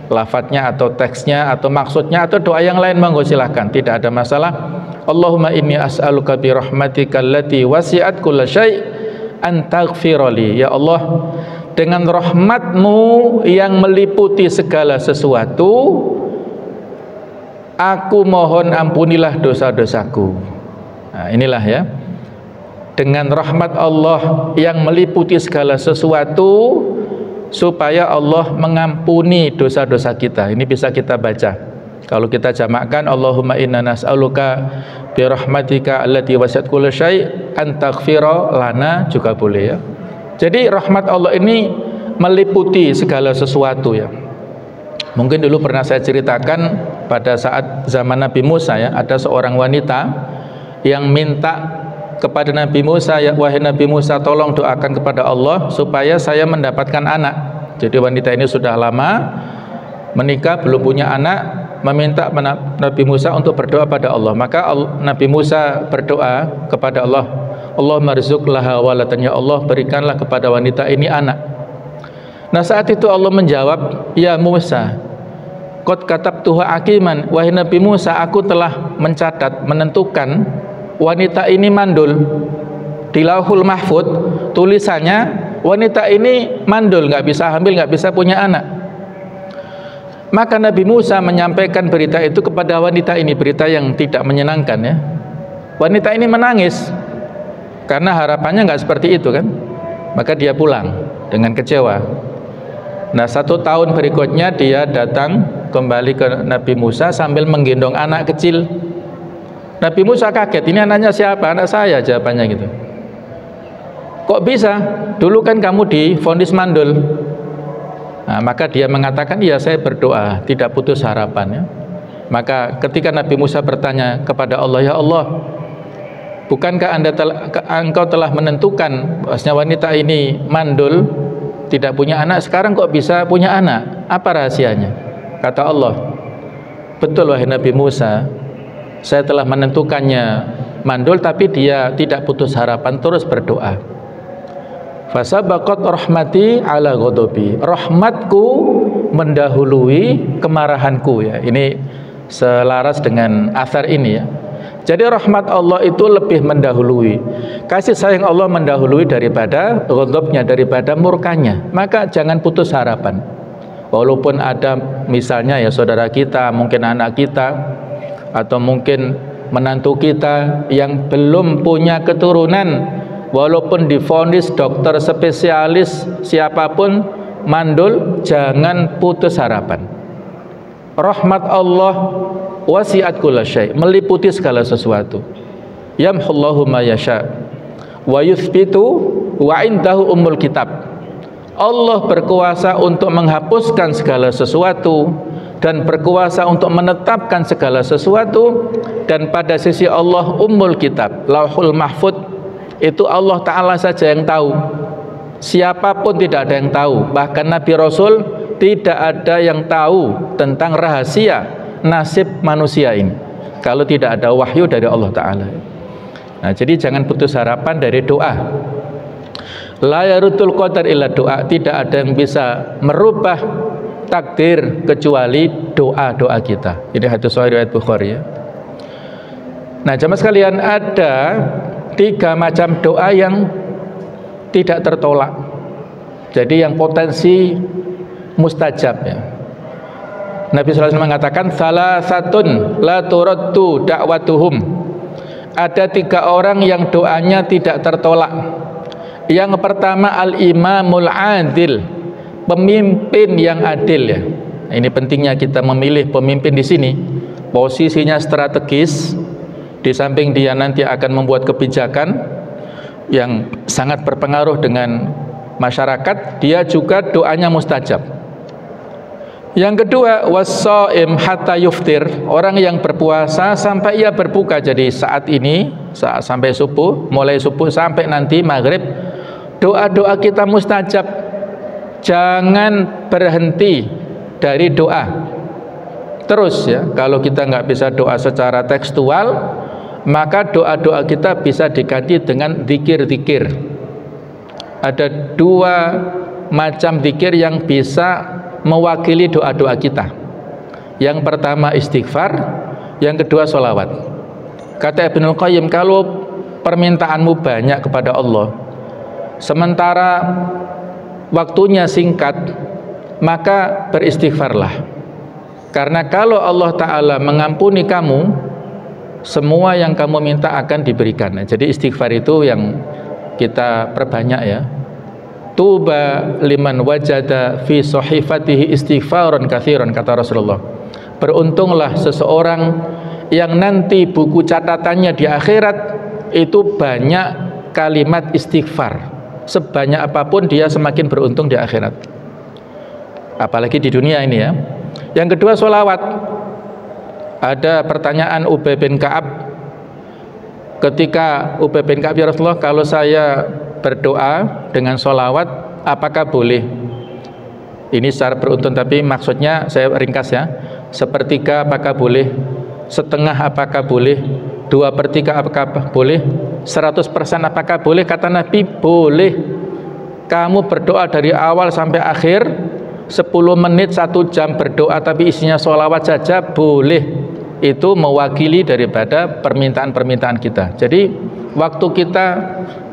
lafadznya atau teksnya atau maksudnya atau doa yang lain, monggo silahkan, tidak ada masalah. Allahumma inni as'aluka bi rahmatika allati wasi'at kulla syai' an taghfirali. Ya Allah, dengan rahmat-Mu yang meliputi segala sesuatu, aku mohon ampunilah dosa-dosaku. Nah, inilah ya. dengan rahmat Allah yang meliputi segala sesuatu, supaya Allah mengampuni dosa-dosa kita. Ini bisa kita baca. Kalau kita jamakkan, Allahumma inna nas'aluka bi rahmatika allati wasi'at kulla syai' an taghfira lana, juga boleh ya. Jadi rahmat Allah ini meliputi segala sesuatu ya. Mungkin dulu pernah saya ceritakan pada saat zaman Nabi Musa ya, ada seorang wanita yang minta kepada Nabi Musa, ya wahai Nabi Musa, tolong doakan kepada Allah supaya saya mendapatkan anak. Jadi wanita ini sudah lama menikah, belum punya anak, meminta Nabi Musa untuk berdoa pada Allah. Maka Nabi Musa berdoa kepada Allah, Allahumma rizqlaha walatan, ya Allah berikanlah kepada wanita ini anak. Nah saat itu Allah menjawab, ya Musa, qad katabtuhu aqiman, wahai Nabi Musa, aku telah mencatat, menentukan wanita ini mandul. Di Lauhul Mahfud tulisannya wanita ini mandul, nggak bisa hamil, nggak bisa punya anak. Maka Nabi Musa menyampaikan berita itu kepada wanita ini, berita yang tidak menyenangkan ya. Wanita ini menangis karena harapannya nggak seperti itu kan. Maka dia pulang dengan kecewa. Nah 1 tahun berikutnya dia datang kembali ke Nabi Musa sambil menggendong anak kecil. Nabi Musa kaget, ini anaknya siapa? Anak saya, jawabannya gitu. Kok bisa? Dulu kan kamu divonis mandul. Nah, maka dia mengatakan, iya saya berdoa, tidak putus harapan ya. Maka ketika Nabi Musa bertanya kepada Allah, ya Allah, bukankah engkau telah menentukan bahwasanya wanita ini mandul, tidak punya anak, sekarang kok bisa punya anak? Apa rahasianya? Kata Allah, betul wahai Nabi Musa, saya telah menentukannya mandul, tapi dia tidak putus harapan, terus berdoa. Fasabaqat rahmati ala ghadabi, rahmatku mendahului kemarahanku ya. Ini selaras dengan athar ini ya. Jadi rahmat Allah itu lebih mendahului, kasih sayang Allah mendahului daripada ghadabnya, daripada murkanya. Maka jangan putus harapan. Walaupun ada misalnya ya saudara kita, mungkin anak kita, atau mungkin menantu kita yang belum punya keturunan, walaupun divonis dokter spesialis siapapun mandul, jangan putus harapan. Rahmat Allah wasi'at kulla syai', meliputi segala sesuatu. Yamhullahu ma yasha wa yuthbitu wa indahu ummul kitab. Allah berkuasa untuk menghapuskan segala sesuatu dan berkuasa untuk menetapkan segala sesuatu, dan pada sisi Allah ummul kitab, Lauhul Mahfud itu Allah Ta'ala saja yang tahu, siapapun tidak ada yang tahu, bahkan Nabi Rasul tidak ada yang tahu tentang rahasia nasib manusia ini kalau tidak ada wahyu dari Allah Ta'ala. Nah jadi jangan putus harapan dari doa. La yarutul qadar illa doa, tidak ada yang bisa merubah takdir kecuali doa-doa kita. Ini hadis sahih riwayat Bukhari ya. Nah jamaah sekalian, ada 3 macam doa yang tidak tertolak, jadi yang potensi mustajab ya. Nabi SAW mengatakan, salasatun la turaddu da'watuhum, ada 3 orang yang doanya tidak tertolak. Yang pertama al-imamul adil, pemimpin yang adil ya. Ini pentingnya kita memilih pemimpin di sini. Posisinya strategis, di samping dia nanti akan membuat kebijakan yang sangat berpengaruh dengan masyarakat, dia juga doanya mustajab. Yang kedua was-shaim hatta yuftir, orang yang berpuasa sampai ia berbuka. Jadi saat ini sampai subuh, mulai subuh sampai nanti maghrib, doa-doa kita mustajab. Jangan berhenti dari doa terus ya. Kalau kita nggak bisa doa secara tekstual, maka doa-doa kita bisa diganti dengan zikir-zikir. Ada 2 macam zikir yang bisa mewakili doa-doa kita. Yang pertama istighfar, yang kedua sholawat. Kata Ibnul Qayyim, kalau permintaanmu banyak kepada Allah, sementara waktunya singkat, maka beristighfarlah. Karena kalau Allah Ta'ala mengampuni kamu, semua yang kamu minta akan diberikan. Nah, jadi istighfar itu yang kita perbanyak ya. Tuba liman wajada fi sahifatihi istighfaran katsiran, kata Rasulullah. Beruntunglah seseorang yang nanti buku catatannya di akhirat itu banyak kalimat istighfar. Sebanyak apapun dia semakin beruntung di akhirat. Apalagi di dunia ini ya. Yang kedua, sholawat. Ada pertanyaan Ubay bin Ka'ab. Ketika Ubay bin Ka'ab, ya Rasulullah, kalau saya berdoa dengan sholawat apakah boleh? Ini secara beruntun, tapi maksudnya saya ringkas ya. Sepertiga apakah boleh? Setengah apakah boleh? 2/3 apakah boleh? 100% apakah boleh? Kata Nabi, boleh. Kamu berdoa dari awal sampai akhir 10 menit, 1 jam berdoa tapi isinya sholawat saja boleh. Itu mewakili daripada permintaan-permintaan kita. Jadi waktu kita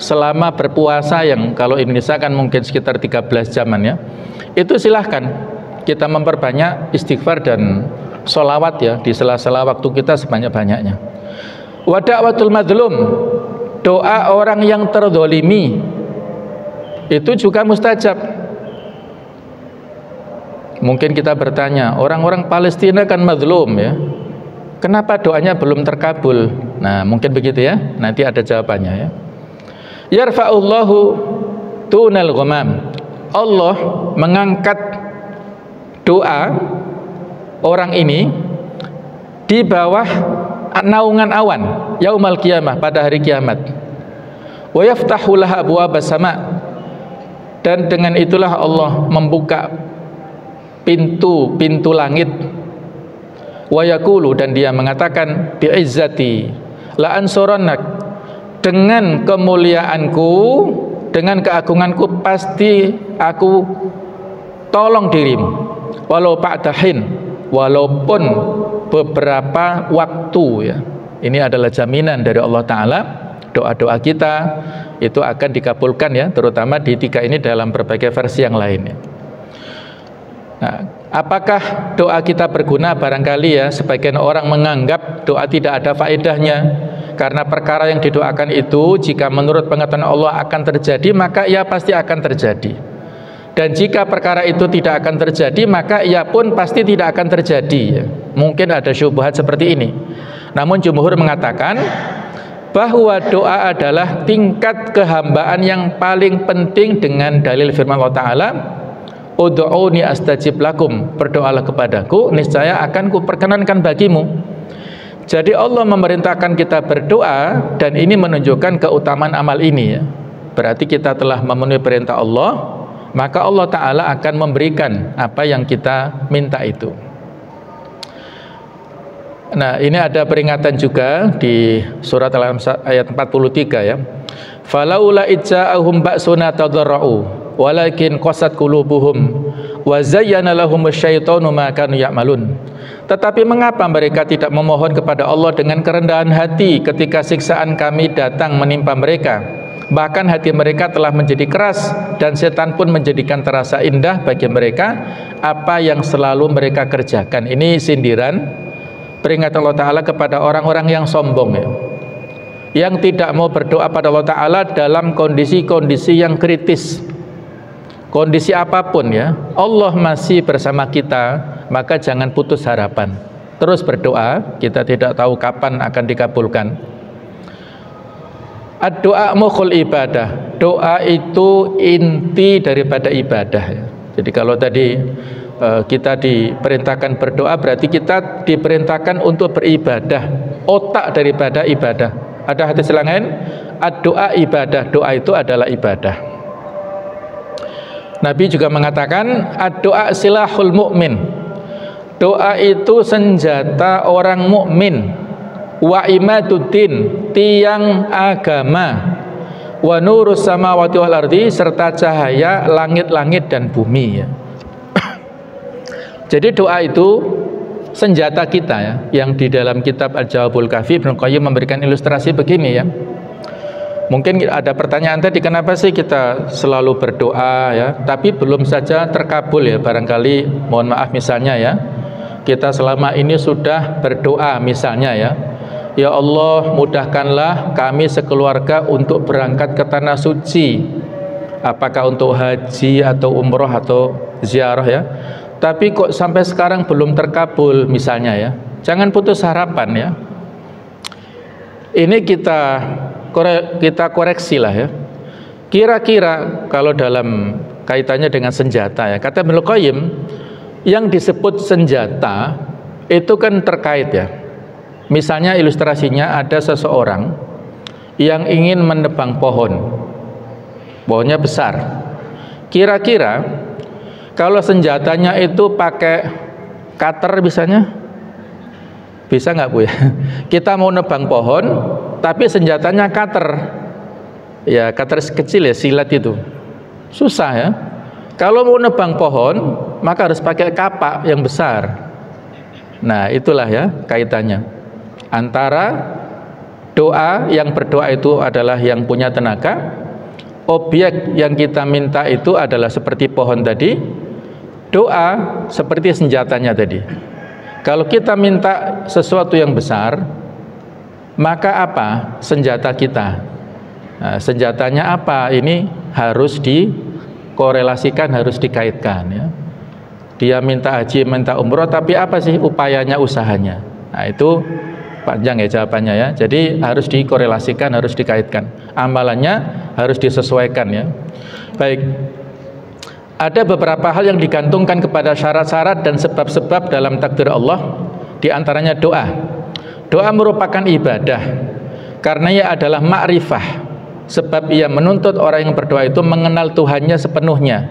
selama berpuasa, yang kalau Indonesia kan mungkin sekitar 13 jaman ya, itu silahkan kita memperbanyak istighfar dan sholawat ya di sela-sela waktu kita sebanyak-banyaknya. Wa da'watul madlum, doa orang yang terzalimi itu juga mustajab. Mungkin kita bertanya, orang-orang Palestina kan mazlum ya, kenapa doanya belum terkabul? Nah, mungkin begitu ya. Nanti ada jawabannya ya. Yarfa'ullahu tunal ghamam. Allah mengangkat doa orang ini di bawah naungan awan yaumal qiyamah, pada hari kiamat. Wa yaftahu laha abwaabas sama. Dan dengan itulah Allah membuka pintu-pintu langit. Wa yaqulu, dan dia mengatakan, bi'izzati la ansurannak, dengan kemuliaanku, dengan keagunganku pasti aku tolong dirimu, walau ba'dahin, walaupun beberapa waktu ya. Ini adalah jaminan dari Allah Ta'ala. Doa-doa kita itu akan dikabulkan ya, terutama di 3 ini dalam berbagai versi yang lainnya. Nah, apakah doa kita berguna? Barangkali ya sebagian orang menganggap doa tidak ada faedahnya, karena perkara yang didoakan itu jika menurut pengetahuan Allah akan terjadi, maka ia pasti akan terjadi. Dan jika perkara itu tidak akan terjadi, maka ia pun pasti tidak akan terjadi ya. Mungkin ada syubhat seperti ini. Namun jumhur mengatakan bahwa doa adalah tingkat kehambaan yang paling penting dengan dalil firman Allah Ta'ala, ud'uni astajib lakum, berdoalah kepadaku niscaya akan kuperkenankan bagimu. Jadi Allah memerintahkan kita berdoa, dan ini menunjukkan keutamaan amal ini ya. Berarti kita telah memenuhi perintah Allah, maka Allah Ta'ala akan memberikan apa yang kita minta itu. Nah, ini ada peringatan juga di surat Al-Anfal ayat 43 ya. Falaula idza'ahum ba'suna tadarra'u walakin qasat qulubuhum wa zayyana lahumus syaitanu ma kanu ya'malun. Tetapi mengapa mereka tidak memohon kepada Allah dengan kerendahan hati ketika siksaan kami datang menimpa mereka? Bahkan hati mereka telah menjadi keras, dan setan pun menjadikan terasa indah bagi mereka apa yang selalu mereka kerjakan. Ini sindiran, peringatan Allah Ta'ala kepada orang-orang yang sombong ya, yang tidak mau berdoa pada Allah Ta'ala dalam kondisi-kondisi yang kritis. Kondisi apapun ya, Allah masih bersama kita, maka jangan putus harapan. Terus berdoa, kita tidak tahu kapan akan dikabulkan. Doa mukhul ibadah, doa itu inti daripada ibadah ya. Jadi kalau tadi kita diperintahkan berdoa, berarti kita diperintahkan untuk beribadah, otak daripada ibadah. Ada hadis lain, doa ibadah, doa itu adalah ibadah. Nabi juga mengatakan, doa silahul mu'min, doa itu senjata orang mukmin. Wa imaduddin, tiang agama. Wa nurus samawati wal ardi, serta cahaya langit-langit dan bumi ya. Jadi doa itu senjata kita ya, yang di dalam kitab Al-Jawabul Kafi Ibnu Qayyim memberikan ilustrasi begini ya. Mungkin ada pertanyaan tadi, kenapa sih kita selalu berdoa ya, tapi belum saja terkabul ya. Barangkali mohon maaf misalnya ya, kita selama ini sudah berdoa misalnya ya, Ya Allah, mudahkanlah kami sekeluarga untuk berangkat ke tanah suci, apakah untuk haji atau umroh atau ziarah ya, tapi kok sampai sekarang belum terkabul misalnya ya. Jangan putus harapan ya. Ini kita koreksi lah ya. Kira-kira kalau dalam kaitannya dengan senjata ya, kata Ibnu Qayyim, yang disebut senjata itu kan terkait ya. Misalnya ilustrasinya ada seseorang yang ingin menebang pohonnya besar. Kira-kira kalau senjatanya itu pakai cutter misalnya, bisa nggak Bu ya? Kita mau nebang pohon, tapi senjatanya cutter, ya cutter kecil ya, silet itu, susah ya. Kalau mau nebang pohon, maka harus pakai kapak yang besar. Nah itulah ya kaitannya antara doa, yang berdoa itu adalah yang punya tenaga, objek yang kita minta itu adalah seperti pohon tadi, doa seperti senjatanya tadi. Kalau kita minta sesuatu yang besar, maka apa senjata kita? Nah, senjatanya apa? Ini harus dikorelasikan, harus dikaitkan ya. Dia minta haji, minta umroh, tapi apa sih upayanya, usahanya? Nah itu panjang ya jawabannya ya. Jadi harus dikorelasikan, harus dikaitkan. Amalannya harus disesuaikan ya. Baik. Ada beberapa hal yang digantungkan kepada syarat-syarat dan sebab-sebab dalam takdir Allah. Di antaranya doa. Doa merupakan ibadah karena ia adalah ma'rifah. Sebab ia menuntut orang yang berdoa itu mengenal Tuhannya sepenuhnya,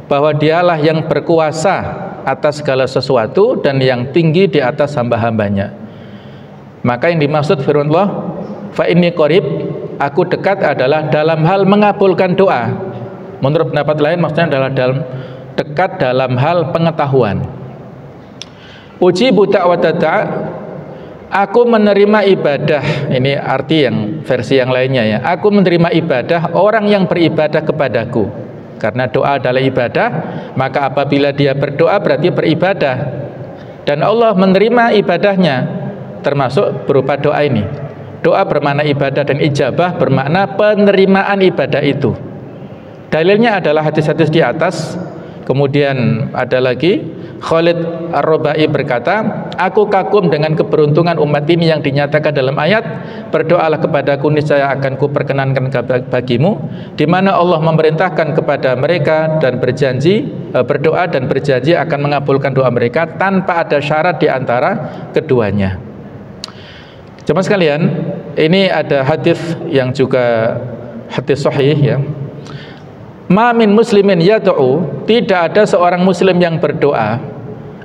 bahwa dialah yang berkuasa atas segala sesuatu dan yang tinggi di atas hamba-hambanya. Maka yang dimaksud firman Allah, fa inni qarib, aku dekat, adalah dalam hal mengabulkan doa. Menurut pendapat lain maksudnya adalah dekat dalam hal pengetahuan. Ujibu da'watata, aku menerima ibadah. Ini arti yang versi yang lainnya ya. Aku menerima ibadah orang yang beribadah kepadaku. Karena doa adalah ibadah, maka apabila dia berdoa berarti beribadah. Dan Allah menerima ibadahnya, termasuk berupa doa ini. Doa bermakna ibadah dan ijabah bermakna penerimaan ibadah itu. Dalilnya adalah hadis-hadis di atas. Kemudian ada lagi Khalid Ar-Rabai berkata, aku kagum dengan keberuntungan umat ini yang dinyatakan dalam ayat, berdoalah kepadaku niscaya akan kuperkenankan bagimu, di mana Allah memerintahkan kepada mereka dan berjanji, berdoa dan berjanji akan mengabulkan doa mereka tanpa ada syarat di antara keduanya. Jemaah sekalian, ini ada hadis yang juga hadis sahih ya. Ma min muslimin yad'u, tidak ada seorang muslim yang berdoa,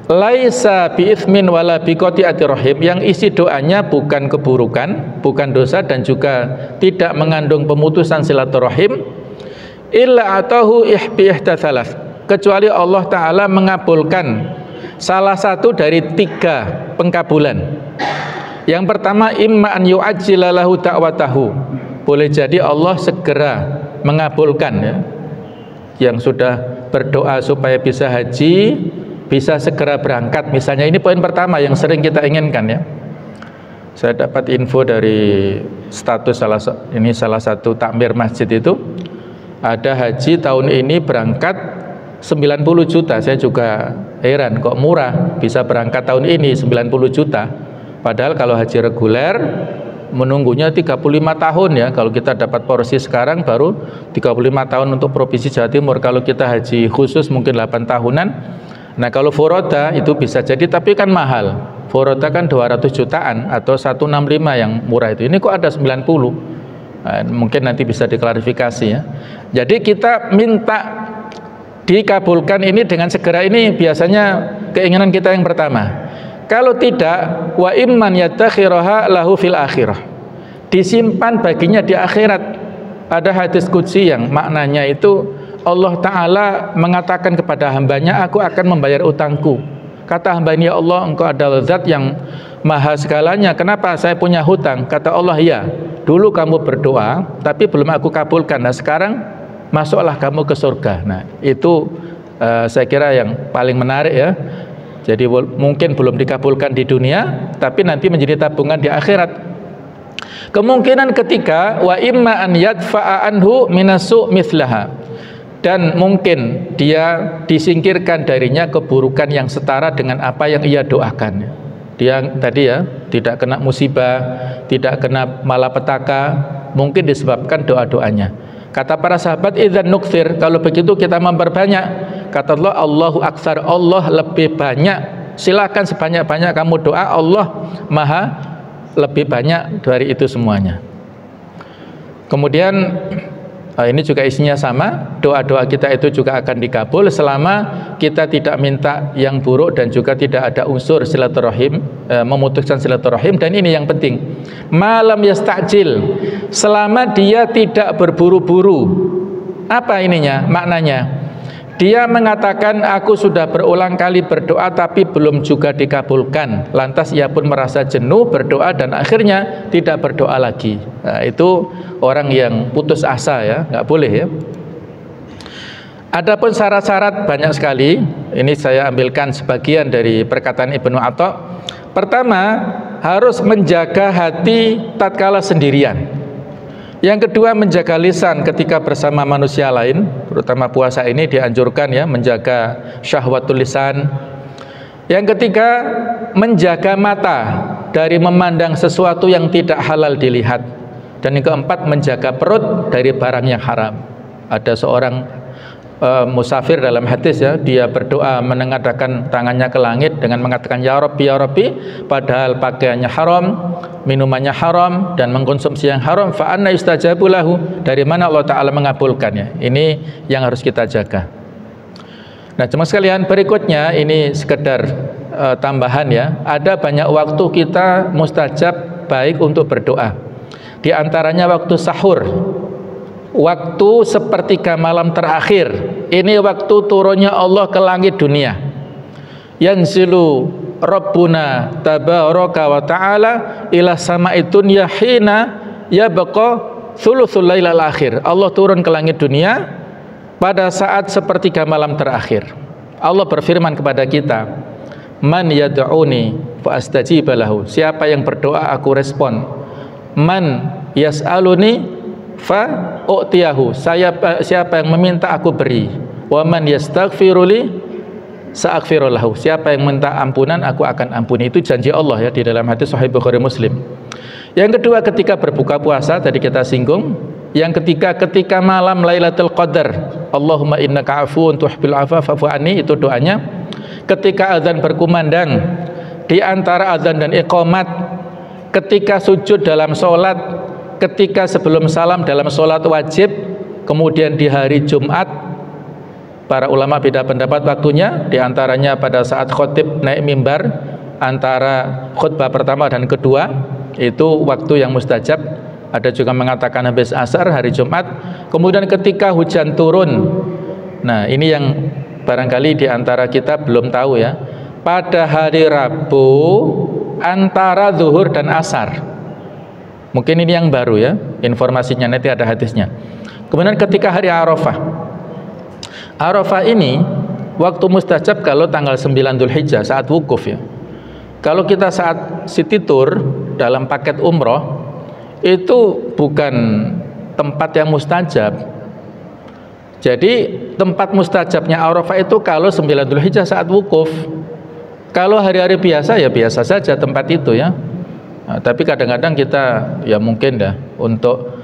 laisa bi itsmin wala bi qati'ati rahim, yang isi doanya bukan keburukan, bukan dosa, dan juga tidak mengandung pemutusan silaturahim, illa atahu ihbi ihtatsalas, kecuali Allah Ta'ala mengabulkan salah satu dari 3 pengkabulan. Yang pertama, imma an yu'ajjila lahu da'watahu, boleh jadi Allah segera mengabulkan ya, yang sudah berdoa supaya bisa haji, bisa segera berangkat misalnya. Ini poin pertama yang sering kita inginkan ya. Saya dapat info dari status salah satu takmir masjid itu, ada haji tahun ini berangkat 90 juta. Saya juga heran kok murah bisa berangkat tahun ini 90 juta. Padahal kalau haji reguler menunggunya 35 tahun ya. Kalau kita dapat porsi sekarang baru 35 tahun untuk Provinsi Jawa Timur. Kalau kita haji khusus mungkin 8 tahunan. Nah kalau foroda itu bisa jadi, tapi kan mahal. Foroda kan 200 jutaan atau 165 yang murah itu. Ini kok ada 90? Nah, mungkin nanti bisa diklarifikasi ya. Jadi kita minta dikabulkan ini dengan segera, ini biasanya keinginan kita yang pertama. Kalau tidak, wa imman yatakhiraha lahu fil akhirah, disimpan baginya di akhirat. Ada hadis qudsi yang maknanya itu Allah Ta'ala mengatakan kepada hambanya, aku akan membayar utangku. Kata hamba ini, ya Allah, engkau adalah zat yang maha segalanya, kenapa saya punya hutang? Kata Allah, ya, dulu kamu berdoa tapi belum aku kabulkan, nah sekarang masuklah kamu ke surga. Nah itu saya kira yang paling menarik ya. Jadi mungkin belum dikabulkan di dunia, tapi nanti menjadi tabungan di akhirat. Kemungkinan ketiga, wa imma an yadfa'a anhu minasu mithlaha, dan mungkin dia disingkirkan darinya keburukan yang setara dengan apa yang ia doakan. Dia tadi ya tidak kena musibah, tidak kena malapetaka, mungkin disebabkan doa-doanya. Kata para sahabat, idzan nukthir, kalau begitu kita memperbanyak. Kata Allah, Allahu aktsar, Allah lebih banyak. Silakan sebanyak-banyak kamu doa, Allah maha lebih banyak dari itu semuanya. Kemudian ini juga isinya sama, doa-doa kita itu juga akan dikabul selama kita tidak minta yang buruk dan juga tidak ada unsur silaturahim, memutuskan silaturahim. Dan ini yang penting, malam yasta'jil, selama dia tidak berburu-buru. Apa ininya? Maknanya, dia mengatakan aku sudah berulang kali berdoa tapi belum juga dikabulkan. Lantas ia pun merasa jenuh berdoa dan akhirnya tidak berdoa lagi. Nah, itu orang yang putus asa ya, nggak boleh ya. Adapun syarat-syarat banyak sekali. Ini saya ambilkan sebagian dari perkataan Ibnu Atha. Pertama, harus menjaga hati tatkala sendirian. Yang kedua, menjaga lisan ketika bersama manusia lain, terutama puasa ini dianjurkan ya, menjaga syahwatul lisan. Yang ketiga, menjaga mata dari memandang sesuatu yang tidak halal dilihat. Dan yang keempat, menjaga perut dari barang yang haram. Ada seorang musafir dalam hadis ya, dia berdoa menengadahkan tangannya ke langit dengan mengatakan ya Rabbi, padahal pakaiannya haram, minumannya haram, dan mengkonsumsi yang haram. Fa anna yustajabu lahu, dari mana Allah Ta'ala mengabulkannya. Ini yang harus kita jaga. Nah jemaah sekalian, berikutnya ini sekedar tambahan ya, ada banyak waktu kita mustajab baik untuk berdoa. Di antaranya waktu sahur, waktu sepertiga malam terakhir. Ini waktu turunnya Allah ke langit dunia. Yanzilu Rabbuna tabaraka wa ta'ala ila sama'i dunya hina yabqa thuluthul lailal akhir. Allah turun ke langit dunia pada saat sepertiga malam terakhir. Allah berfirman kepada kita, man yad'uni fa astajib lahu, siapa yang berdoa aku respon. Man yas'aluni fa u'tiyahu, siapa yang meminta aku beri. Wa man yastaghfiruli sa'aghfirulahu, siapa yang minta ampunan aku akan ampuni. Itu janji Allah ya di dalam hadis Sahih Bukhari Muslim. Yang kedua, ketika berbuka puasa tadi kita singgung. Yang ketiga, ketika malam Lailatul Qadar, Allahumma innaka afuwun tuhibbul afwa fa'fu anni, itu doanya. Ketika azan berkumandang, di antara azan dan iqamat, ketika sujud dalam sholat, ketika sebelum salam dalam sholat wajib, kemudian di hari Jumat, para ulama beda pendapat waktunya, di antaranya pada saat khotib naik mimbar, antara khutbah pertama dan kedua, itu waktu yang mustajab. Ada juga mengatakan habis asar hari Jumat. Kemudian ketika hujan turun, nah ini yang barangkali di antara kita belum tahu ya, pada hari Rabu antara zuhur dan asar. Mungkin ini yang baru ya, informasinya nanti ada hadisnya. Kemudian ketika hari Arafah, Arafah ini waktu mustajab kalau tanggal 9 Dzulhijjah saat wukuf ya. Kalau kita saat city tour dalam paket umroh, itu bukan tempat yang mustajab. Jadi tempat mustajabnya Arafah itu kalau 9 Dzulhijjah saat wukuf. Kalau hari-hari biasa ya biasa saja tempat itu ya. Nah, tapi kadang-kadang kita ya mungkin dah untuk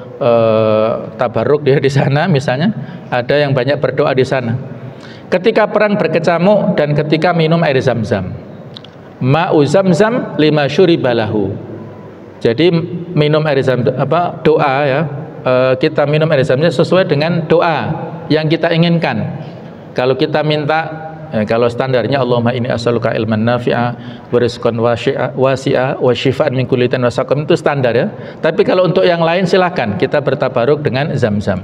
tabarruk dia di sana misalnya, ada yang banyak berdoa di sana. Ketika perang berkecamuk dan ketika minum air Zam-Zam. Ma'u Zam-Zam lima syuribalahu. Jadi minum air Zam-Zam doa ya, kita minum air Zam-Zam sesuai dengan doa yang kita inginkan. Kalau kita minta kalau standarnya Allahumma inni as'aluka ilman nafi'a wa rizqan wasi'a wa syifaan min kulli da'in wa saqam, itu standar ya. Tapi kalau untuk yang lain silahkan kita bertabaruk dengan Zam-Zam.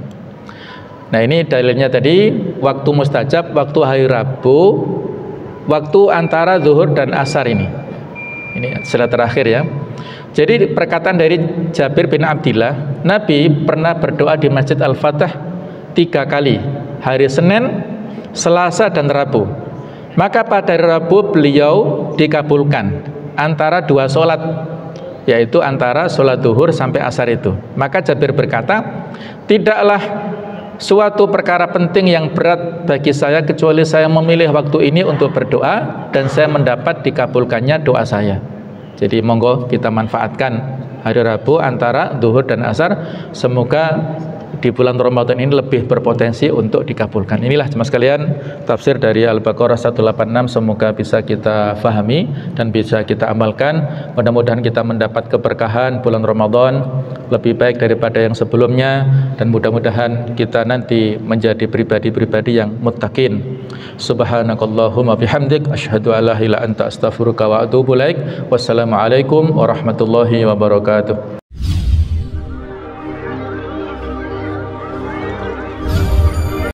Nah ini dalilnya tadi, waktu mustajab, waktu hari Rabu, waktu antara zuhur dan asar ini. Ini setelah terakhir ya. Jadi perkataan dari Jabir bin Abdillah, Nabi pernah berdoa di Masjid Al-Fatah 3 kali, hari Senin, Selasa dan Rabu. Maka pada hari Rabu beliau dikabulkan antara 2 sholat. yaitu antara sholat duhur sampai asar itu. Maka Jabir berkata, tidaklah suatu perkara penting yang berat bagi saya kecuali saya memilih waktu ini untuk berdoa dan saya mendapat dikabulkannya doa saya. Jadi monggo kita manfaatkan hari Rabu antara duhur dan asar, semoga di bulan Ramadan ini lebih berpotensi untuk dikabulkan. Inilah jemaah sekalian tafsir dari Al-Baqarah 186, semoga bisa kita fahami dan bisa kita amalkan. Mudah-mudahan kita mendapat keberkahan bulan Ramadan lebih baik daripada yang sebelumnya, dan mudah-mudahan kita nanti menjadi pribadi-pribadi yang muttaqin. Subhanakallahumma bihamdik asyhadu an la ilaha illa anta astaghfiruka wa atubu ilaik. Wassalamualaikum warahmatullahi wabarakatuh.